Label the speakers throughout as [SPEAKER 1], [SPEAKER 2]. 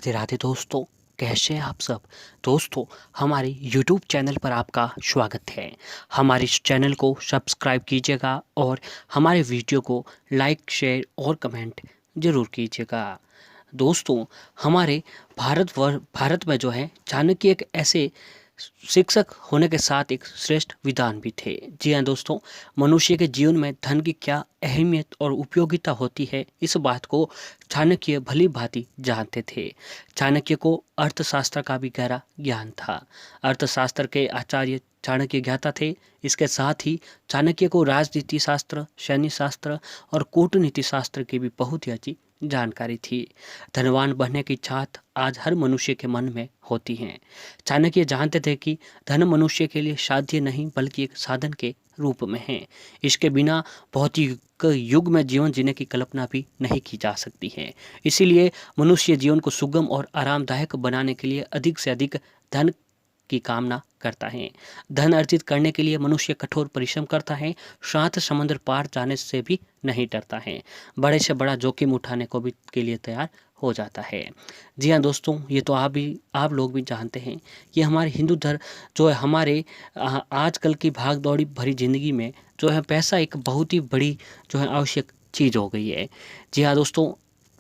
[SPEAKER 1] राधे राधे दोस्तों, कैसे हैं आप सब। दोस्तों, हमारे यूट्यूब चैनल पर आपका स्वागत है। हमारे इस चैनल को सब्सक्राइब कीजिएगा और हमारे वीडियो को लाइक शेयर और कमेंट ज़रूर कीजिएगा। दोस्तों, हमारे भारत में जो है चाणक्य एक ऐसे शिक्षक होने के साथ एक श्रेष्ठ विद्वान भी थे। जी हाँ दोस्तों, मनुष्य के जीवन में धन की क्या अहमियत और उपयोगिता होती है, इस बात को चाणक्य भली भांति जानते थे। चाणक्य को अर्थशास्त्र का भी गहरा ज्ञान था। अर्थशास्त्र के आचार्य चाणक्य ज्ञाता थे। इसके साथ ही चाणक्य को राजनीति शास्त्र, सैन्य शास्त्र और कूटनीति शास्त्र की भी बहुत ही अच्छी जानकारी थी। धनवान बनने की चाहत आज हर मनुष्य के मन में होती है। चाणक्य जानते थे कि धन मनुष्य के लिए साध्य नहीं बल्कि एक साधन के रूप में है। इसके बिना भौतिक युग में जीवन जीने की कल्पना भी नहीं की जा सकती है। इसीलिए मनुष्य जीवन को सुगम और आरामदायक बनाने के लिए अधिक से अधिक धन की कामना करता है। धन अर्जित करने के लिए मनुष्य कठोर परिश्रम करता है, सात समुद्र पार जाने से भी नहीं डरता है, बड़े से बड़ा जोखिम उठाने को भी के लिए तैयार हो जाता है। जी हाँ दोस्तों, ये तो आप लोग भी जानते हैं कि हमारे हिंदू धर्म जो है, हमारे आजकल की भाग दौड़ी भरी जिंदगी में जो है पैसा एक बहुत ही बड़ी जो है आवश्यक चीज़ हो गई है। जी हाँ दोस्तों,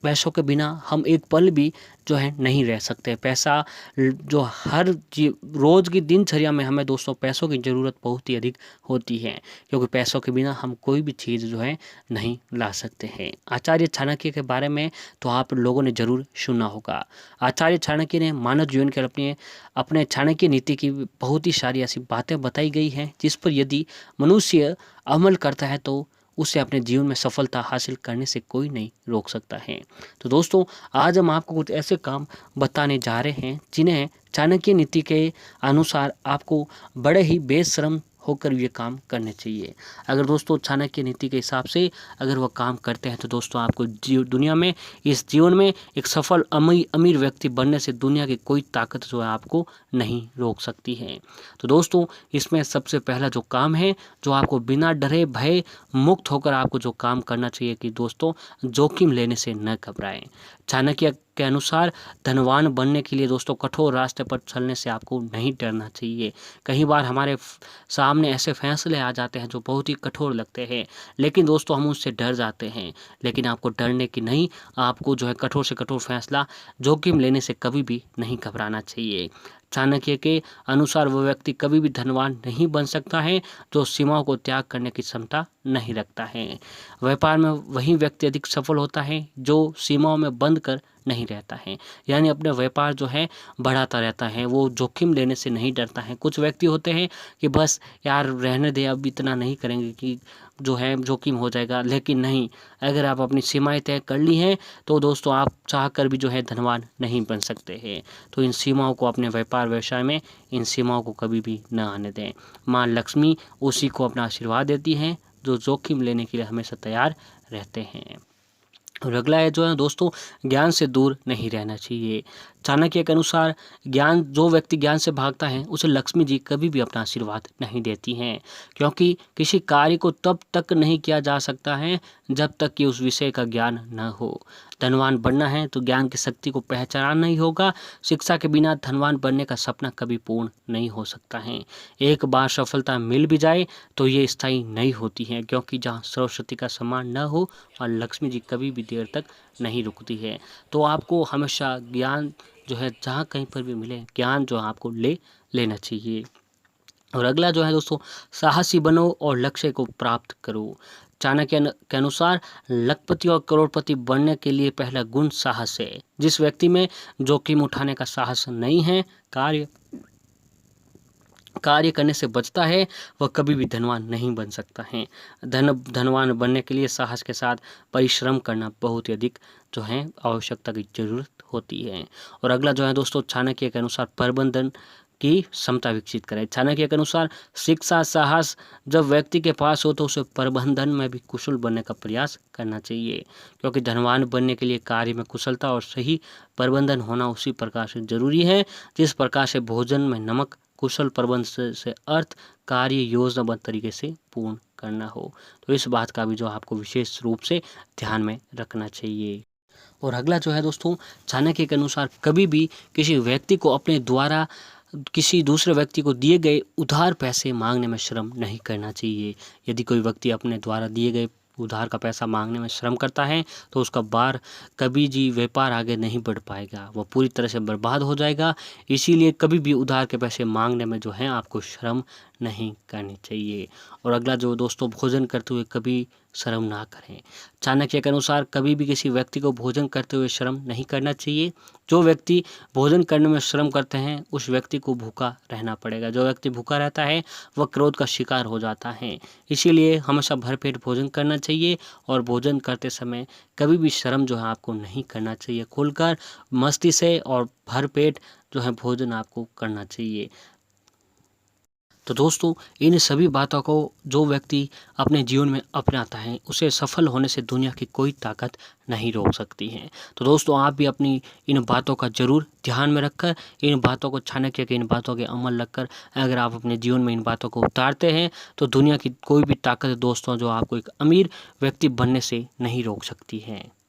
[SPEAKER 1] पैसों के बिना हम एक पल भी जो है नहीं रह सकते। पैसा जो रोज़ की दिनचर्या में हमें दोस्तों पैसों की ज़रूरत बहुत ही अधिक होती है, क्योंकि पैसों के बिना हम कोई भी चीज़ जो है नहीं ला सकते हैं। आचार्य चाणक्य के बारे में तो आप लोगों ने ज़रूर सुना होगा। आचार्य चाणक्य ने मानव जीवन के अपने चाणक्य नीति की बहुत ही सारी ऐसी बातें बताई गई हैं जिस पर यदि मनुष्य अमल करता है तो उसे अपने जीवन में सफलता हासिल करने से कोई नहीं रोक सकता है। तो दोस्तों, आज हम आपको कुछ ऐसे काम बताने जा रहे हैं जिन्हें चाणक्य नीति के अनुसार आपको बड़े ही बेशर्म होकर ये काम करने चाहिए। अगर दोस्तों चाणक्य नीति के हिसाब से अगर वह काम करते हैं तो दोस्तों आपको दुनिया में, इस जीवन में एक सफल अमीर व्यक्ति बनने से दुनिया की कोई ताकत जो है आपको नहीं रोक सकती है। तो दोस्तों, इसमें सबसे पहला जो काम है, जो आपको बिना डरे भय मुक्त होकर आपको जो काम करना चाहिए कि दोस्तों जोखिम लेने से न घबराएं। चाणक्य के अनुसार धनवान बनने के लिए दोस्तों कठोर रास्ते पर चलने से आपको नहीं डरना चाहिए। कई बार हमारे सामने ऐसे फैसले आ जाते हैं जो बहुत ही कठोर लगते हैं, लेकिन दोस्तों हम उससे डर जाते हैं। लेकिन आपको डरने की नहीं, आपको जो है कठोर से कठोर फैसला जोखिम लेने से कभी भी नहीं घबराना चाहिए। चाणक्य के अनुसार वह व्यक्ति कभी भी धनवान नहीं बन सकता है जो सीमाओं को त्याग करने की क्षमता नहीं रखता है। व्यापार में वही व्यक्ति अधिक सफल होता है जो सीमाओं में बंद कर नहीं रहता है, यानी अपने व्यापार जो है बढ़ाता रहता है, वो जोखिम लेने से नहीं डरता है। कुछ व्यक्ति होते हैं कि बस यार रहने दे, अब इतना नहीं करेंगे कि जो है जोखिम हो जाएगा, लेकिन नहीं, अगर आप अपनी सीमाएं तय कर ली हैं तो दोस्तों आप चाह कर भी जो है धनवान नहीं बन सकते हैं। तो इन सीमाओं को अपने व्यापार व्यवसाय में, इन सीमाओं को कभी भी न आने दें। माँ लक्ष्मी उसी को अपना आशीर्वाद देती हैं जो जोखिम लेने के लिए हमेशा तैयार रहते हैं। और अगला है जो है दोस्तों, ज्ञान से दूर नहीं रहना चाहिए। चाणक्य के अनुसार जो व्यक्ति ज्ञान से भागता है उसे लक्ष्मी जी कभी भी अपना आशीर्वाद नहीं देती हैं, क्योंकि किसी कार्य को तब तक नहीं किया जा सकता है जब तक कि उस विषय का ज्ञान न हो। धनवान बनना है तो ज्ञान की शक्ति को पहचानना ही होगा। शिक्षा के बिना धनवान बनने का सपना कभी पूर्ण नहीं हो सकता है। एक बार सफलता मिल भी जाए तो ये स्थायी नहीं होती है, क्योंकि जहाँ सरस्वती का सम्मान न हो और लक्ष्मी जी कभी भी देर तक नहीं रुकती है। तो आपको हमेशा ज्ञान जो है जहाँ कहीं पर भी मिले, ज्ञान जो है आपको लेना चाहिए। और अगला जो है दोस्तों, साहसी बनो और लक्ष्य को प्राप्त करो। चाणक्य के अनुसार लखपति और करोड़पति बनने के लिए पहला गुण साहस है। जिस व्यक्ति में जोखिम उठाने का साहस नहीं है, कार्य करने से बचता है, वह कभी भी धनवान नहीं बन सकता है। धनवान बनने के लिए साहस के साथ परिश्रम करना बहुत ही अधिक जो है आवश्यकता की जरूरत होती है। और अगला जो है दोस्तों, चाणक्य के अनुसार प्रबंधन की क्षमता विकसित करें। चाणक्य के अनुसार शिक्षा साहस जब व्यक्ति के पास हो तो उसे प्रबंधन में भी कुशल बनने का प्रयास करना चाहिए, क्योंकि धनवान बनने के लिए कार्य में कुशलता और सही प्रबंधन होना उसी प्रकार से जरूरी है जिस प्रकार से भोजन में नमक। कुशल प्रबंध से अर्थ कार्य योजनाबद्ध तरीके से पूर्ण करना हो। तो इस बात का भी जो आपको विशेष रूप से ध्यान में रखना चाहिए। और अगला जो है दोस्तों, चाणक्य के अनुसार कभी भी किसी व्यक्ति को अपने द्वारा किसी दूसरे व्यक्ति को दिए गए उधार पैसे मांगने में शर्म नहीं करना चाहिए। यदि कोई व्यक्ति अपने द्वारा दिए गए उधार का पैसा मांगने में शर्म करता है तो उसका कभी जी व्यापार आगे नहीं बढ़ पाएगा, वो पूरी तरह से बर्बाद हो जाएगा। इसीलिए कभी भी उधार के पैसे मांगने में जो है आपको शर्म नहीं करनी चाहिए। और अगला जो दोस्तों, भोजन करते हुए कभी शर्म ना करें। चाणक्य के अनुसार कभी भी किसी व्यक्ति को भोजन करते हुए शर्म नहीं करना चाहिए। जो व्यक्ति भोजन करने में शर्म करते हैं उस व्यक्ति को भूखा रहना पड़ेगा। जो व्यक्ति भूखा रहता है वह क्रोध का शिकार हो जाता है। इसीलिए हमेशा भरपेट भोजन करना चाहिए और भोजन करते समय कभी भी शर्म जो है आपको नहीं करना चाहिए। खुलकर मस्ती से और भरपेट जो है भोजन आपको करना चाहिए। तो दोस्तों, इन सभी बातों को जो व्यक्ति अपने जीवन में अपनाता है उसे सफल होने से दुनिया की कोई ताकत नहीं रोक सकती है। तो दोस्तों, आप भी अपनी इन बातों का जरूर ध्यान में रखकर, इन बातों को, चाणक्य के इन बातों के अमल रखकर अगर आप अपने जीवन में इन बातों को उतारते हैं तो दुनिया की कोई भी ताकत दोस्तों जो आपको एक अमीर व्यक्ति बनने से नहीं रोक सकती है।